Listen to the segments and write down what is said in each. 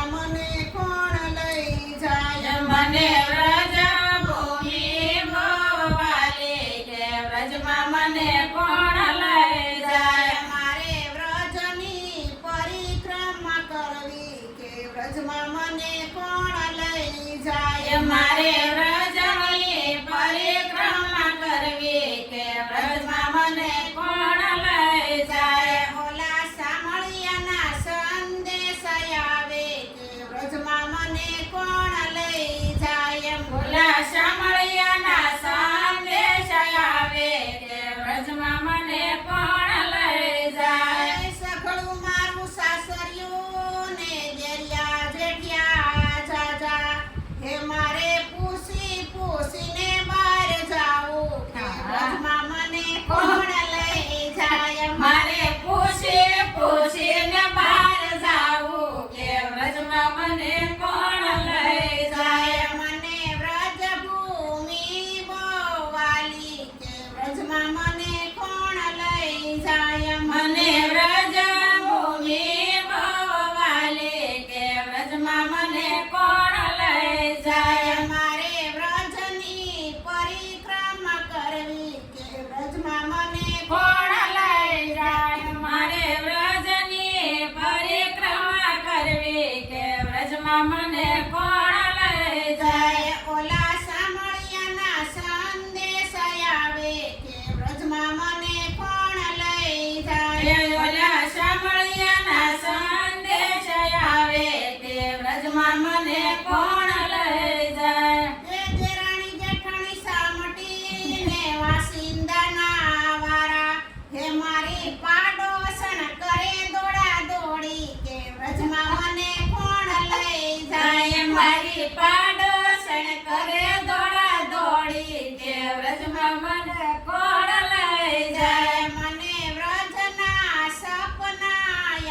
વ્રજમાં મને કોણ લઈ જાય મને વ્રજ ભૂમિ ભોવાલી કે વ્રજમાં મને કોણ લઈ જાય મારે વ્રજની પરિક્રમા કરવી કે વ્રજમાં મને કોણ લઈ જાય મારે વ્રજની પરિક્રમા કરવી કે વ્રજમાં મને કોણ લઈ જાય ઓલા સામળિયાના સંદેશ આવે કે વ્રજમાં મને કોણ લઈ જાય ભોલા શામળિયાના સંદેશ આવે કે વ્રજમાં મને કોણ લઈ જાય સઘળું મારું સાસરિયું ને દેરિયા જેઠિયા જાજા હે મારે પૂછીને બહાર જાવું કે વ્રજમાં મને કોણ લઈ જાય મારે પૂછીને બહાર જાવું કે વ્રજમાં મને કોણ લઈ જાય મને વ્રજ ભૂમિ બોવાલી કે વ્રજમાં મને કોણ લઈ જાય મને વ્રજ ભૂમિ ભોવાલી કે વ્રજમાં મને કોણ લઈ જાય મારે વ્રજની પરિક્રમા કરવી કે વ્રજમાં મને કોણ લઈ જાય મારે વ્રજની પરિક્રમા કરવી કે વ્રજમાં મને કોણ લઈ જાય ઓલા સામળિયાના સંદેશ આવે કે વ્રજમાં મને કોણ લઈ જાય ઓલા શામળિયાના સંદેશ આવે કે વ્રજમાં મને કોણ લઈ જાય એ દેરાણી જેઠાણી સામટી ને વાસિંદાના વારા હે મારી પાડોશણ કરે દોડા દોડી કે વ્રજમાં મને કોણ લઈ જાય મારી પાડોશણ કરે દોડા દોડી કે વ્રજમાં મને કોણ લઈ જાય મને વ્રજના સપના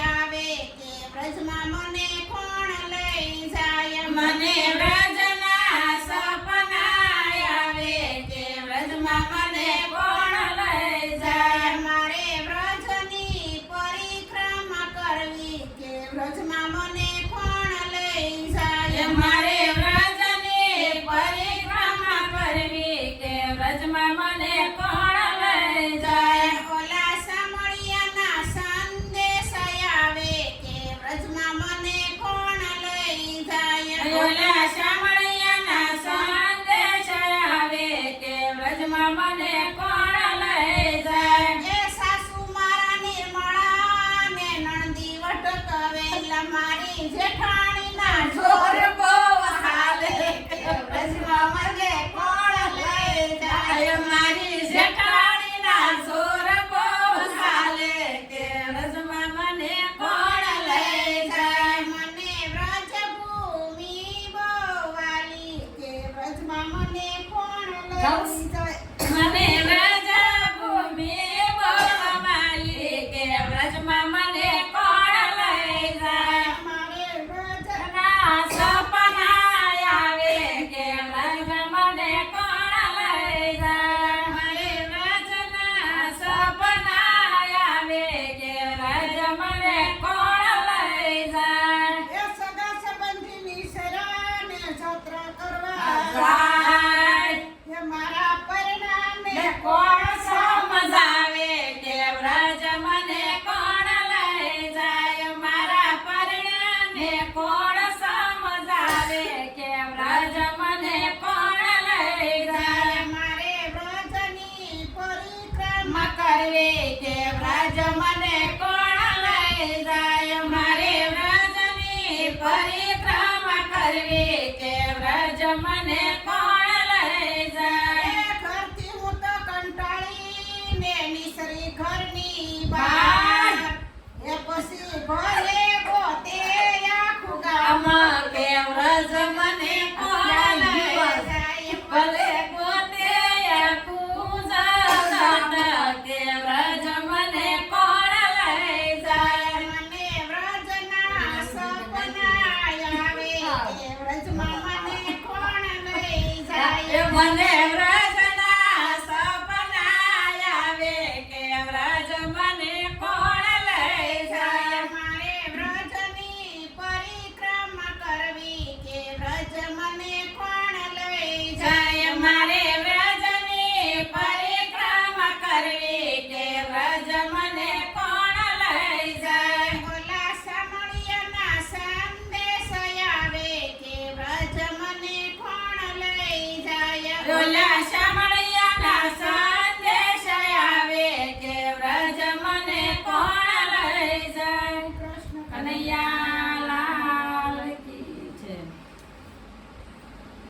આવે કે વ્રજમાં મને કોણ લઈ જાય મને વ્રજના સપના આવે કે વ્રજમાં મને કોણ લઈ જાય મારે વ્રજની પરિક્રમા કરવી કે વ્રજમાં મને કોણ લઈ જાય મારે વ્રજની પરિક્રમા કરવી કે વ્રજમાં મને કોણ લઈ જાય ઓલા સામળિયાના સંદેશ આવે કે વ્રજમાં મને કોણ લઈ જાય ઓલા શામળિયાના સંદેશ આવે કે વ્રજમાં મને કોણ લઈ જાય એ સાસુ મારા નિર્મળા ને નણંદી વટકવેલા મારી જેઠાણીના જોર બહુ હાલે કે વ્રજમાં મને કોણ લઈ જાય મારી જેઠાણીના જોર બહુ હાલે કે વ્રજમાં મને કોણ લઈ જાય મને વ્રજ ભૂમિ બોવાલી કે વ્રજમાં મને કોણ લઈ જાય મને વ્રજ ભૂમિ બોવાલી કે વ્રજમાં મને કોણ લઈ જાય મારે વ્રજ ના સપના આવે કે વ્રજ મને કોણ લઈ જાય મારે વ્રજના સપના આવે કે વ્રજ મને કોણ લઈ જાય એ સગા સંબંધીની શરણે છત્ર કરવા જાય એ મારા પરિણામે કોણ સમજાવે કે વ્રજ મને કોણ લઈ જાય મારા પરણાને કોણ સમજાવે કે વ્રજ મને કોણ લઈ જાય મારે વ્રજની પરિક્રમા કરવી કે વ્રજ મને કોણ લઈ જાય મારે વ્રજની પરિક્રમા કરવી કે વ્રજ મને કોણ લઈ જાય એ ઘરથી હું તો કંટાળીને નીસરી ઘરની બહાર. બહાર એ પછી ભલે ગોતે આખું ગામ ગામ કે વ્રજ મને કોણ લઈ જાય ભલે પોતે આખું જગત કે વ્રજ મને કોણ લઈ જાય મને વ્રજના સપના આવે કે વ્રજમાં મને કોણ લઈ જાય મને